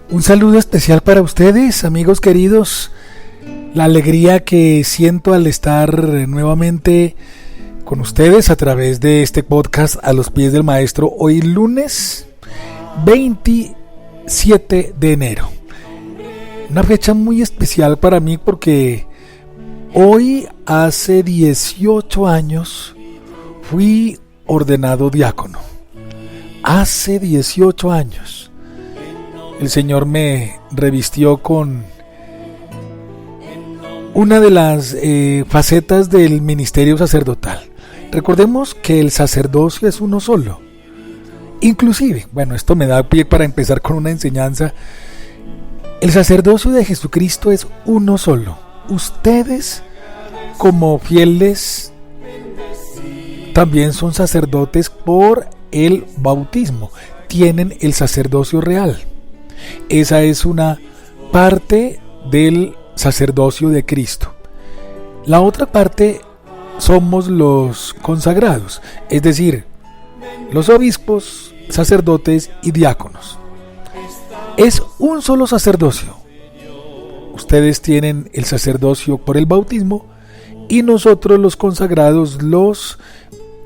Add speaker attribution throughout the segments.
Speaker 1: Un saludo especial para ustedes, amigos queridos. La alegría que siento al estar nuevamente con ustedes a través de este podcast A los Pies del Maestro. Hoy lunes 27 de enero. Una fecha muy especial para mí porque hoy hace 18 años fui ordenado diácono. Hace 18 años. El Señor me revistió con una de las facetas del ministerio sacerdotal. Recordemos que el sacerdocio es uno solo. Inclusive, bueno, esto me da pie para empezar con una enseñanza. El sacerdocio de Jesucristo es uno solo. Ustedes, como fieles, también son sacerdotes por el bautismo. Tienen el sacerdocio real. Esa es una parte del sacerdocio de Cristo. La otra parte somos los consagrados, es decir, los obispos, sacerdotes y diáconos. Es un solo sacerdocio. Ustedes tienen el sacerdocio por el bautismo y nosotros los consagrados, los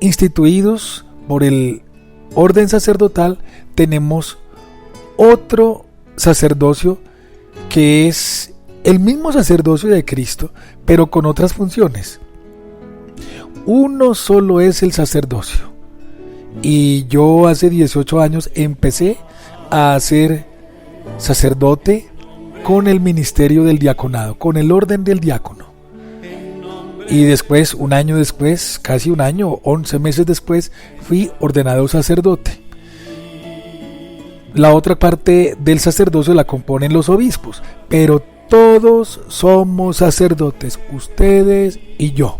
Speaker 1: instituidos por el orden sacerdotal, tenemos otro sacerdocio que es el mismo sacerdocio de Cristo, pero con otras funciones. Uno solo es el sacerdocio. Y yo hace 18 años empecé a ser sacerdote con el ministerio del diaconado, con el orden del diácono. Y después, un año después, casi un año, 11 meses después, fui ordenado sacerdote. La otra parte del sacerdocio la componen los obispos, pero todos somos sacerdotes, ustedes y yo.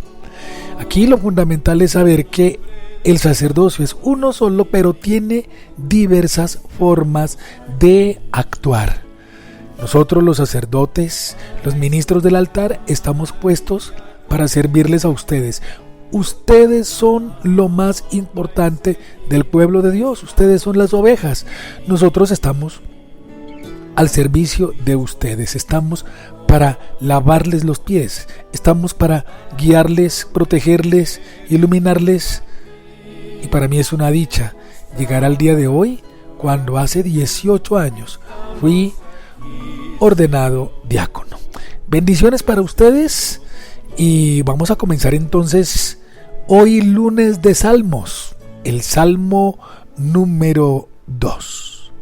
Speaker 1: Aquí lo fundamental es saber que el sacerdocio es uno solo, pero tiene diversas formas de actuar. Nosotros los sacerdotes, los ministros del altar, estamos puestos para servirles a ustedes. Ustedes son lo más importante del pueblo de Dios. Ustedes son las ovejas. Nosotros estamos al servicio de ustedes. Estamos para lavarles los pies. Estamos para guiarles, protegerles, iluminarles. Y para mí es una dicha llegar al día de hoy, cuando hace 18 años fui ordenado diácono. Bendiciones para ustedes. Y vamos a comenzar entonces hoy lunes de Salmos, el Salmo número 2.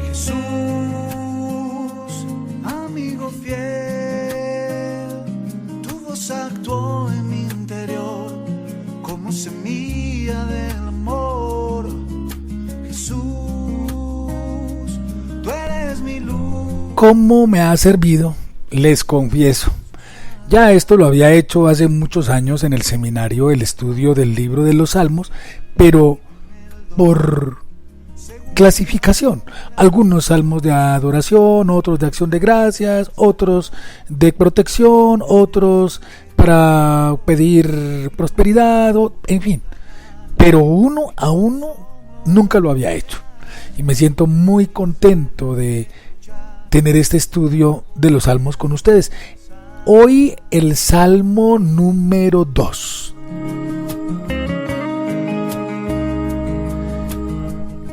Speaker 2: Jesús, amigo fiel, tu voz actuó en mi interior como semilla del amor. Jesús, tú eres mi luz.
Speaker 1: ¿Cómo me ha servido? Les confieso. Ya esto lo había hecho hace muchos años en el seminario, el estudio del libro de los Salmos, pero por clasificación. Algunos salmos de adoración, otros de acción de gracias, otros de protección, otros para pedir prosperidad, en fin. Pero uno a uno nunca lo había hecho. Y me siento muy contento de tener este estudio de los salmos con ustedes. Hoy el Salmo número 2.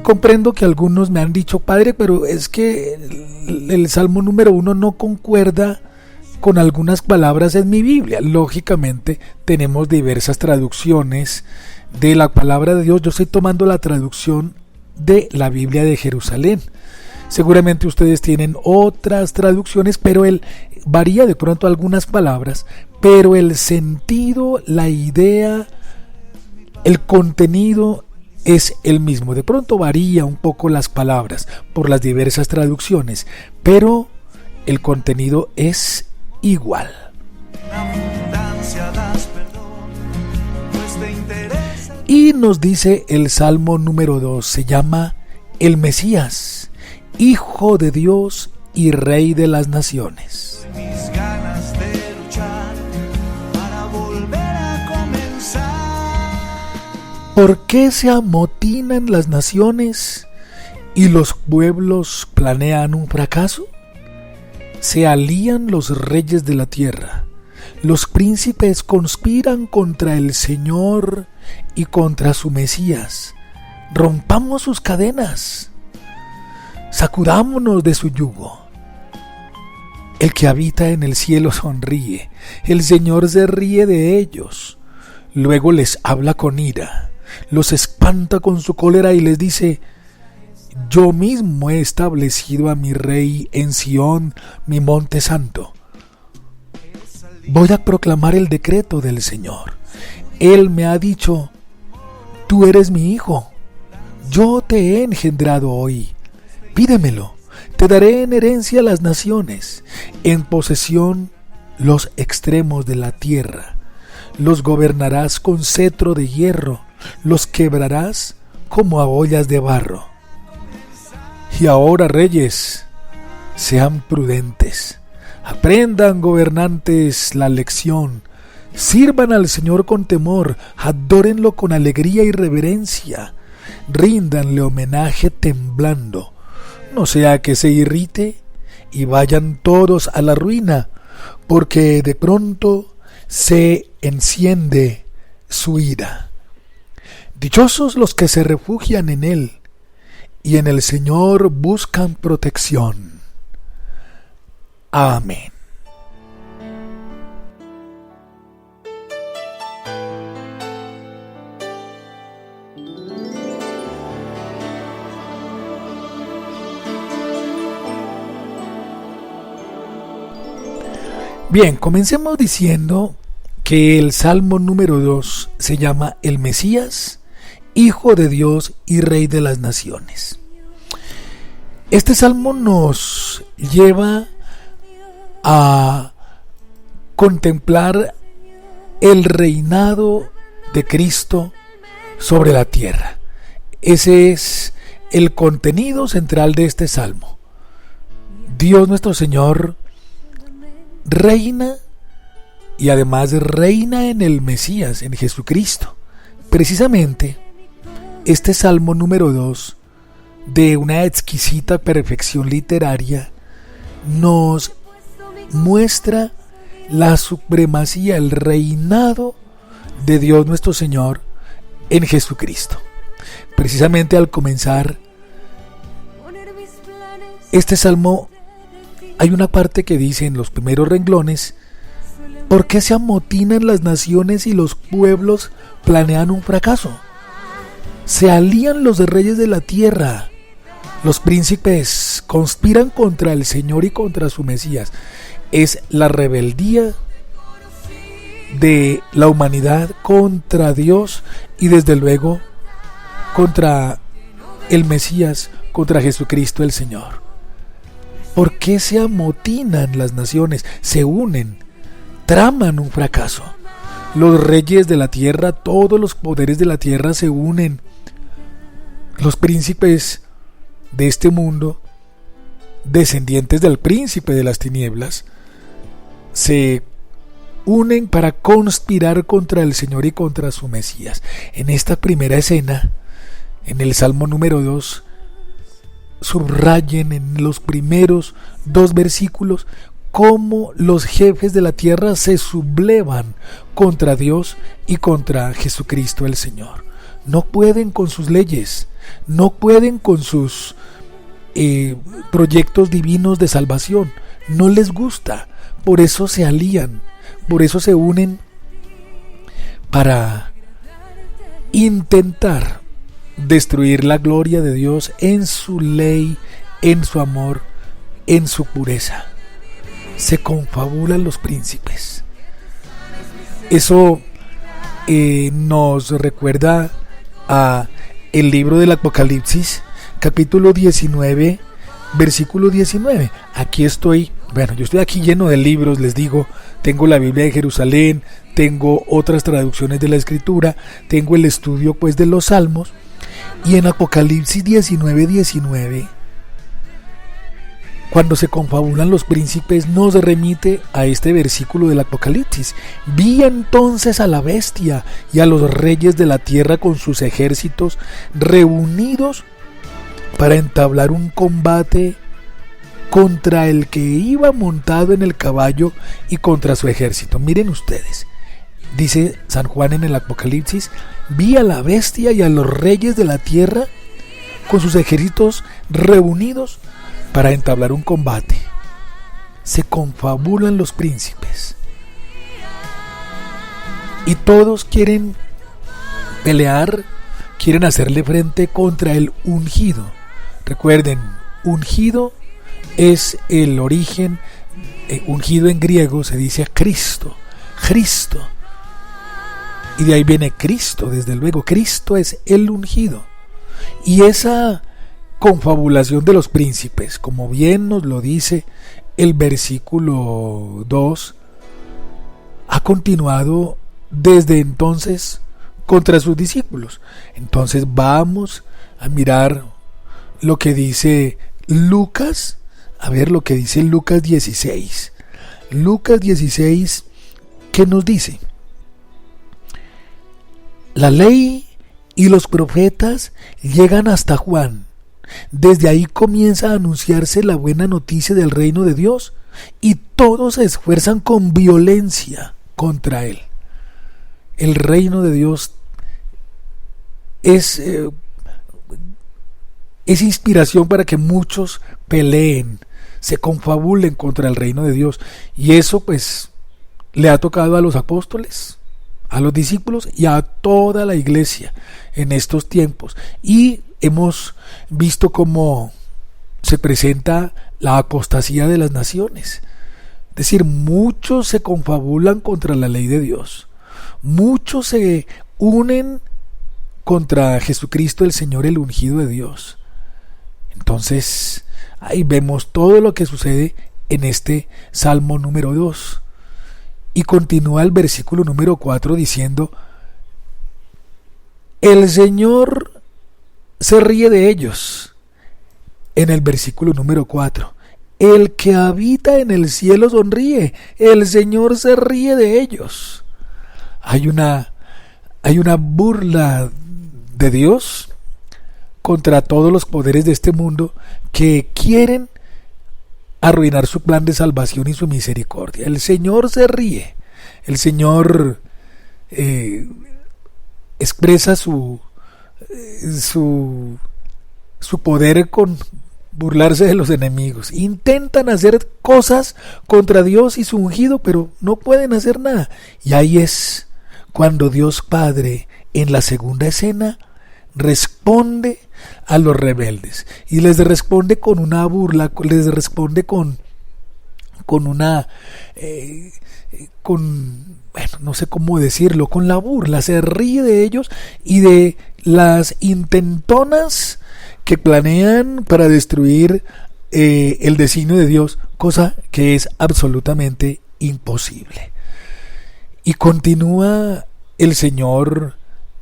Speaker 1: Comprendo que algunos me han dicho, padre, pero es que el Salmo número 1 no concuerda con algunas palabras en mi Biblia. Lógicamente tenemos diversas traducciones de la palabra de Dios. Yo estoy tomando la traducción de la Biblia de Jerusalén. Seguramente ustedes tienen otras traducciones, pero varía de pronto algunas palabras, pero el sentido, la idea, el contenido es el mismo. De pronto varía un poco las palabras por las diversas traducciones, pero el contenido es igual. Y nos dice el Salmo número 2, se llama el Mesías, Hijo de Dios y Rey de las naciones.
Speaker 2: Mis ganas de luchar para volver a comenzar.
Speaker 1: ¿Por qué se amotinan las naciones y los pueblos planean un fracaso? Se alían los reyes de la tierra, los príncipes conspiran contra el Señor y contra su Mesías. Rompamos sus cadenas, sacudámonos de su yugo. El que habita en el cielo sonríe, el Señor se ríe de ellos. Luego les habla con ira, los espanta con su cólera y les dice: yo mismo he establecido a mi rey en Sión, mi monte santo. Voy a proclamar el decreto del Señor. Él me ha dicho: tú eres mi hijo, yo te he engendrado hoy. Pídemelo, te daré en herencia las naciones, en posesión los extremos de la tierra. Los gobernarás con cetro de hierro, los quebrarás como a ollas de barro. Y ahora, reyes, sean prudentes, aprendan, gobernantes, la lección, sirvan al Señor con temor, adórenlo con alegría y reverencia, ríndanle homenaje temblando, no sea que se irrite y vayan todos a la ruina, porque de pronto se enciende su ira. Dichosos los que se refugian en Él y en el Señor buscan protección. Amén. Bien, comencemos diciendo que el Salmo número 2 se llama El Mesías, Hijo de Dios y Rey de las naciones. Este salmo nos lleva a contemplar el reinado de Cristo sobre la tierra. Ese es el contenido central de este salmo. Dios nuestro Señor reina y además reina en el Mesías, en Jesucristo. Precisamente este Salmo número 2, de una exquisita perfección literaria, nos muestra la supremacía, el reinado de Dios nuestro Señor en Jesucristo. Precisamente al comenzar este salmo hay una parte que dice en los primeros renglones: ¿por qué se amotinan las naciones y los pueblos planean un fracaso? Se alían los reyes de la tierra, los príncipes conspiran contra el Señor y contra su Mesías. Es la rebeldía de la humanidad contra Dios y desde luego contra el Mesías, contra Jesucristo el Señor. ¿Por qué se amotinan las naciones? Se unen, traman un fracaso. Los reyes de la tierra, todos los poderes de la tierra se unen. Los príncipes de este mundo, descendientes del príncipe de las tinieblas, se unen para conspirar contra el Señor y contra su Mesías. En esta primera escena, en el Salmo número 2, subrayen en los primeros 2 versículos cómo los jefes de la tierra se sublevan contra Dios y contra Jesucristo el Señor. No pueden con sus leyes, no pueden con sus proyectos divinos de salvación, no les gusta, por eso se alían, por eso se unen para intentar destruir la gloria de Dios en su ley, en su amor, en su pureza. Se confabulan los príncipes. Eso nos recuerda a el libro del Apocalipsis, capítulo 19, versículo 19. Aquí estoy, yo estoy aquí lleno de libros, les digo, tengo la Biblia de Jerusalén, tengo otras traducciones de la Escritura, tengo el estudio de los Salmos, Y en Apocalipsis 19:19, cuando se confabulan los príncipes, nos remite a este versículo del Apocalipsis. Vi entonces a la bestia y a los reyes de la tierra con sus ejércitos reunidos para entablar un combate contra el que iba montado en el caballo y contra su ejército. Miren ustedes, dice San Juan en el Apocalipsis, vi a la bestia y a los reyes de la tierra con sus ejércitos reunidos para entablar un combate. Se confabulan los príncipes y todos quieren pelear, quieren hacerle frente contra el ungido. Recuerden, ungido es el origen, ungido en griego se dice Cristo, Cristo. Y de ahí viene Cristo, desde luego. Cristo es el ungido. Y esa confabulación de los príncipes, como bien nos lo dice el versículo 2, ha continuado desde entonces contra sus discípulos. Entonces vamos a mirar lo que dice Lucas, a ver lo que dice Lucas 16. Lucas 16, ¿qué nos dice? La ley y los profetas llegan hasta Juan. Desde ahí comienza a anunciarse la buena noticia del reino de Dios y todos se esfuerzan con violencia contra él. El reino de Dios es inspiración para que muchos peleen, se confabulen contra el reino de Dios. Y eso pues le ha tocado a los apóstoles, a los discípulos y a toda la iglesia en estos tiempos. Y hemos visto cómo se presenta la apostasía de las naciones. Es decir, muchos se confabulan contra la ley de Dios. Muchos se unen contra Jesucristo, el Señor, el ungido de Dios. Entonces, ahí vemos todo lo que sucede en este Salmo número 2. Y continúa el versículo número 4 diciendo: el Señor se ríe de ellos. En el versículo número 4, el que habita en el cielo sonríe, el Señor se ríe de ellos. Hay una burla de Dios contra todos los poderes de este mundo que quieren arruinar su plan de salvación y su misericordia. El Señor se ríe, el Señor expresa su poder con burlarse de los enemigos. Intentan hacer cosas contra Dios y su ungido, pero no pueden hacer nada. Y ahí es cuando Dios Padre, en la segunda escena, responde a los rebeldes y les responde con una burla, les responde con no sé cómo decirlo, con la burla. Se ríe de ellos y de las intentonas que planean para destruir el designio de Dios, cosa que es absolutamente imposible. Y continúa el Señor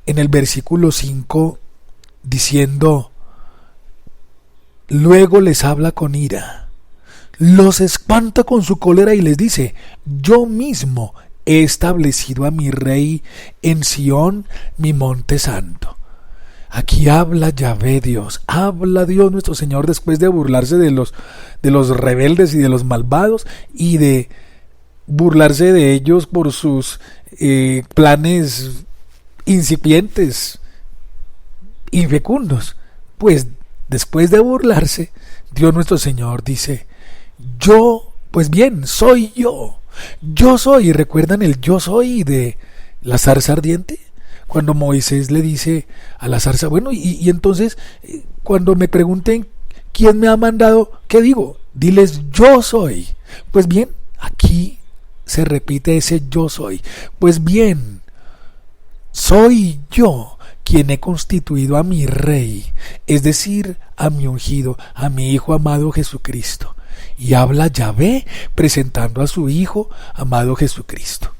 Speaker 1: en el versículo 5 diciendo: luego les habla con ira, los espanta con su cólera y les dice: yo mismo he establecido a mi rey en Sión, mi monte santo. Aquí habla Yahvé Dios, habla Dios nuestro Señor después de burlarse de los rebeldes y de los malvados y de burlarse de ellos por sus planes incipientes, infecundos. Pues después de burlarse, Dios nuestro Señor dice: yo, pues bien, soy yo. Yo soy. ¿Recuerdan el yo soy de la zarza ardiente? Cuando Moisés le dice a la zarza, bueno, y entonces cuando me pregunten quién me ha mandado, ¿qué digo? Diles: yo soy. Pues bien, aquí se repite ese yo soy. Pues bien, soy yo quien he constituido a mi rey, es decir, a mi ungido, a mi Hijo amado Y habla Yahvé presentando a su Hijo amado Jesucristo.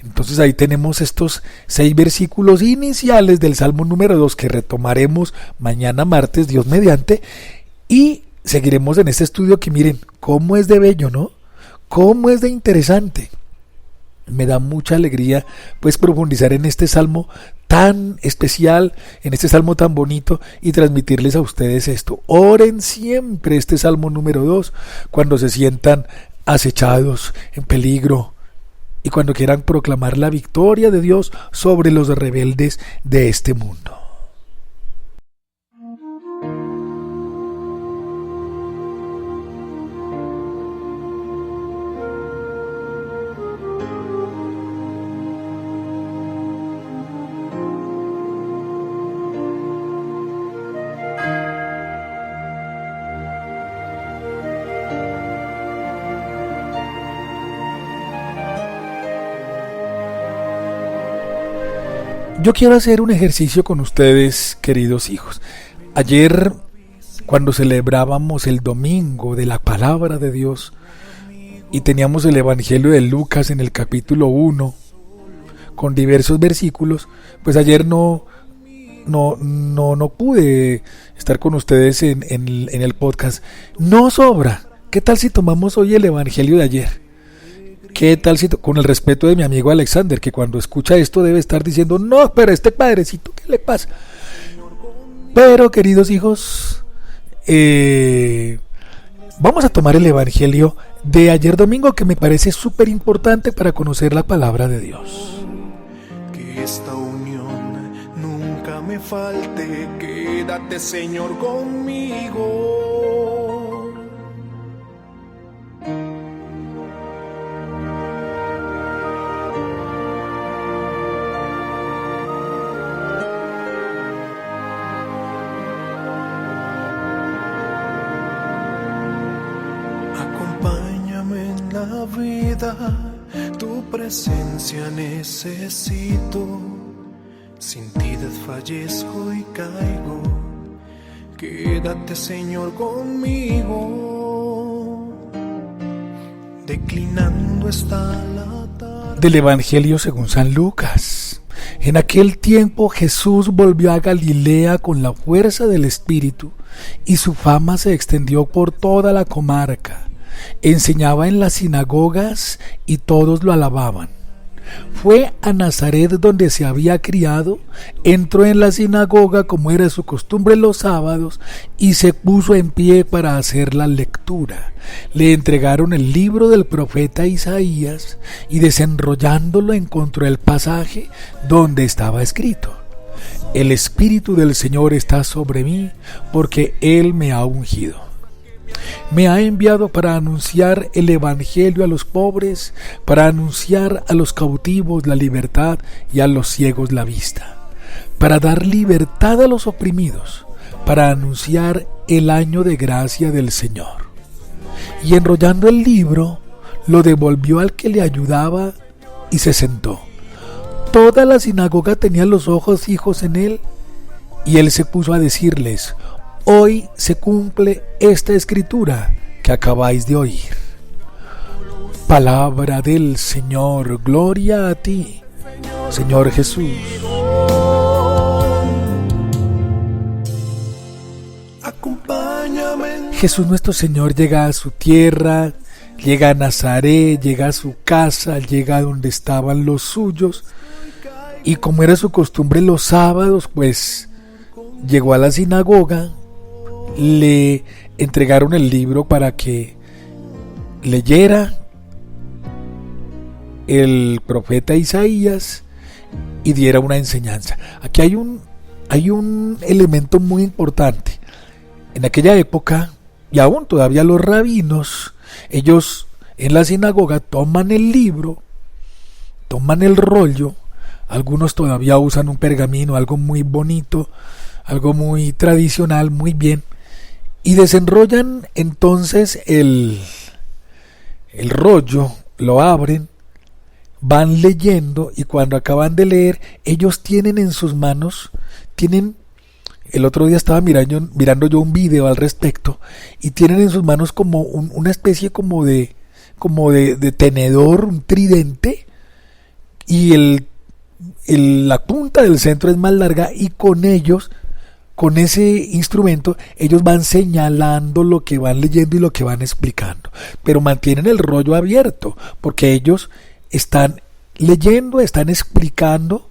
Speaker 1: Entonces ahí tenemos estos 6 versículos iniciales del Salmo número 2 que retomaremos mañana martes, Dios mediante, y seguiremos en este estudio que miren cómo es de bello, ¿no? Cómo es de interesante. Me da mucha alegría pues profundizar en este salmo tan especial, en este salmo tan bonito y transmitirles a ustedes esto. Oren siempre este salmo número 2 cuando se sientan acechados, en peligro, y cuando quieran proclamar la victoria de Dios sobre los rebeldes de este mundo. Yo quiero hacer un ejercicio con ustedes, queridos hijos. Ayer, cuando celebrábamos el domingo de la palabra de Dios y teníamos el Evangelio de Lucas en el capítulo 1 con diversos versículos, pues ayer no pude estar con ustedes en el podcast. No sobra. ¿Qué tal si tomamos hoy el Evangelio de ayer? ¿Qué tal si, con el respeto de mi amigo Alexander, que cuando escucha esto debe estar diciendo, no, pero este padrecito, ¿qué le pasa? Pero, queridos hijos, vamos a tomar el Evangelio de ayer domingo, que me parece súper importante para conocer la palabra de Dios.
Speaker 2: Que esta unión nunca me falte, quédate, Señor, conmigo. La vida, tu presencia necesito, sin ti desfallezco y caigo, quédate, Señor, conmigo, declinando está la tarde.
Speaker 1: Del Evangelio según San Lucas. En aquel tiempo Jesús volvió a Galilea con la fuerza del Espíritu, y su fama se extendió por toda la comarca. Enseñaba en las sinagogas y todos lo alababan. Fue a Nazaret, donde se había criado, entró en la sinagoga como era su costumbre los sábados y se puso en pie para hacer la lectura. Le entregaron el libro del profeta Isaías y desenrollándolo encontró el pasaje donde estaba escrito: El Espíritu del Señor está sobre mí, porque Él me ha ungido. Me ha enviado para anunciar el Evangelio a los pobres, para anunciar a los cautivos la libertad y a los ciegos la vista, para dar libertad a los oprimidos, para anunciar el año de gracia del Señor. Y enrollando el libro, lo devolvió al que le ayudaba y se sentó. Toda la sinagoga tenía los ojos fijos en él, y él se puso a decirles: Hoy se cumple esta escritura que acabáis de oír. Palabra del Señor, gloria a ti, Señor Jesús. Jesús nuestro Señor llega a su tierra, llega a Nazaret, llega a su casa, llega a donde estaban los suyos, y como era su costumbre los sábados, pues llegó a la sinagoga. Le entregaron el libro para que leyera el profeta Isaías y diera una enseñanza. Aquí hay un elemento muy importante. En aquella época, y aún todavía los rabinos, ellos en la sinagoga toman el libro, toman el rollo, algunos todavía usan un pergamino, algo muy bonito, algo muy tradicional, muy bien, y desenrollan entonces el rollo, lo abren, van leyendo, y cuando acaban de leer, ellos tienen en sus manos, el otro día estaba mirando yo un video al respecto, y tienen en sus manos como una especie como de tenedor, un tridente, y la punta del centro es más larga, y con ellos, con ese instrumento, ellos van señalando lo que van leyendo y lo que van explicando, pero mantienen el rollo abierto, porque ellos están leyendo, están explicando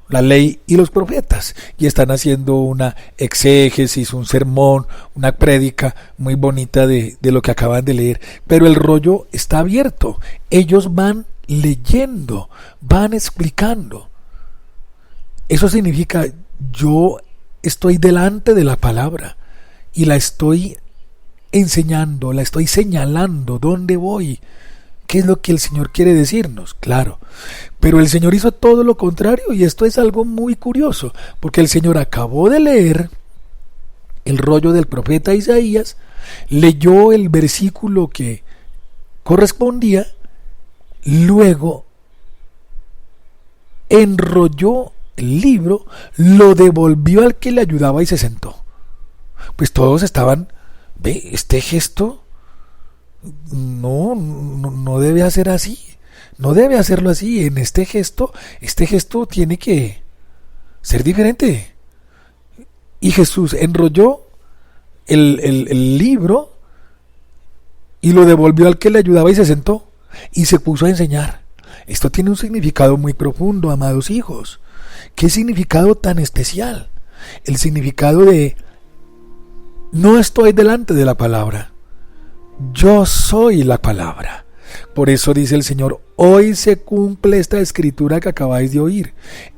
Speaker 1: la ley y los profetas, y están haciendo una exégesis, un sermón, una prédica muy bonita de lo que acaban de leer, pero el rollo está abierto. Ellos van leyendo, van explicando. Eso significa, yo estoy delante de la palabra y la estoy enseñando, la estoy señalando dónde voy, qué es lo que el Señor quiere decirnos, claro. Pero el Señor hizo todo lo contrario, y esto es algo muy curioso, porque el Señor acabó de leer el rollo del profeta Isaías, leyó el versículo que correspondía, luego enrolló el libro, lo devolvió al que le ayudaba y se sentó. Pues todos estaban, ve, este gesto no debe hacer así, no debe hacerlo así. En este gesto tiene que ser diferente. Y Jesús enrolló el libro y lo devolvió al que le ayudaba y se sentó y se puso a enseñar. Esto tiene un significado muy profundo, amados hijos. ¿Qué significado tan especial? El significado de: no estoy delante de la palabra, yo soy la palabra. Por eso dice el Señor: hoy se cumple esta escritura que acabáis de oír.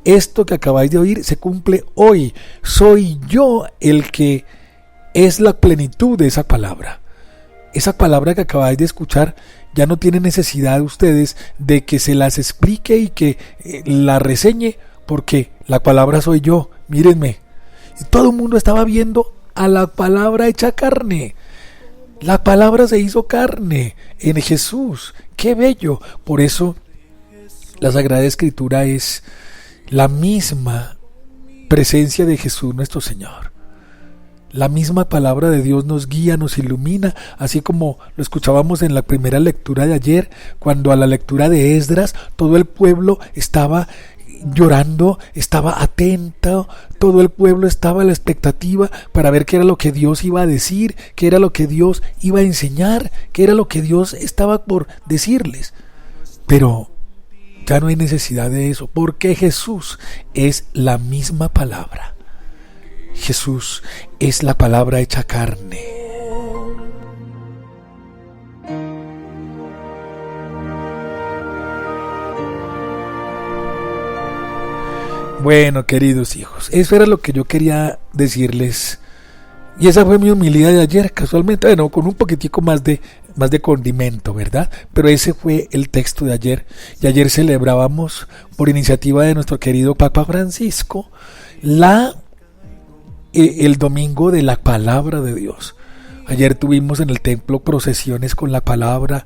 Speaker 1: Esto que acabáis de oír se cumple hoy. Soy yo el que es la plenitud de esa palabra. Esa palabra que acabáis de escuchar ya no tiene necesidad de ustedes de que se las explique y que la reseñe, porque la palabra soy yo. Mírenme. Y todo el mundo estaba viendo a la palabra hecha carne. La palabra se hizo carne en Jesús. ¡Qué bello! Por eso la Sagrada Escritura es la misma presencia de Jesús nuestro Señor. La misma palabra de Dios nos guía, nos ilumina, así como lo escuchábamos en la primera lectura de ayer, cuando a la lectura de Esdras todo el pueblo estaba llorando, estaba atento, todo el pueblo estaba a la expectativa para ver qué era lo que Dios iba a decir, qué era lo que Dios iba a enseñar, qué era lo que Dios estaba por decirles. Pero ya no hay necesidad de eso, porque Jesús es la misma palabra. Jesús es la palabra hecha carne. Bueno, queridos hijos, eso era lo que yo quería decirles. Y esa fue mi humildad de ayer, casualmente, bueno, con un poquitico más de condimento, ¿verdad? Pero ese fue el texto de ayer. Y ayer celebrábamos, por iniciativa de nuestro querido Papa Francisco, el domingo de la palabra de Dios. Ayer tuvimos en el templo procesiones con la palabra,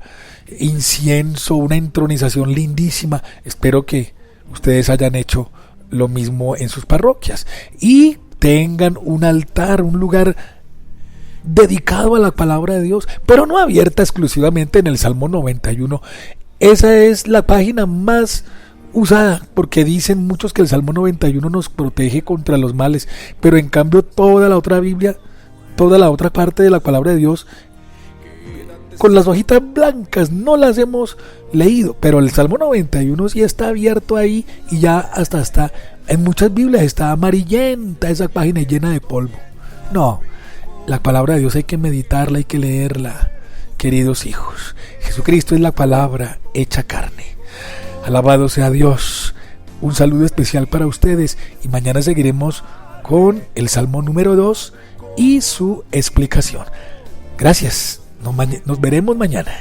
Speaker 1: incienso, una entronización lindísima. Espero que ustedes hayan hecho lo mismo en sus parroquias y tengan un altar, un lugar dedicado a la palabra de Dios, pero no abierta exclusivamente en el Salmo 91. Esa es la página más usada, porque dicen muchos que el Salmo 91 nos protege contra los males, pero en cambio toda la otra Biblia, toda la otra parte de la palabra de Dios, con las hojitas blancas no las hemos leído, pero el Salmo 91 sí está abierto ahí, y ya hasta está, en muchas Biblias está amarillenta esa página llena de polvo. No, la palabra de Dios hay que meditarla, hay que leerla, queridos hijos. Jesucristo es la palabra hecha carne. Alabado sea Dios. Un saludo especial para ustedes, y mañana seguiremos con el Salmo número 2 y su explicación. Gracias. Nos veremos mañana.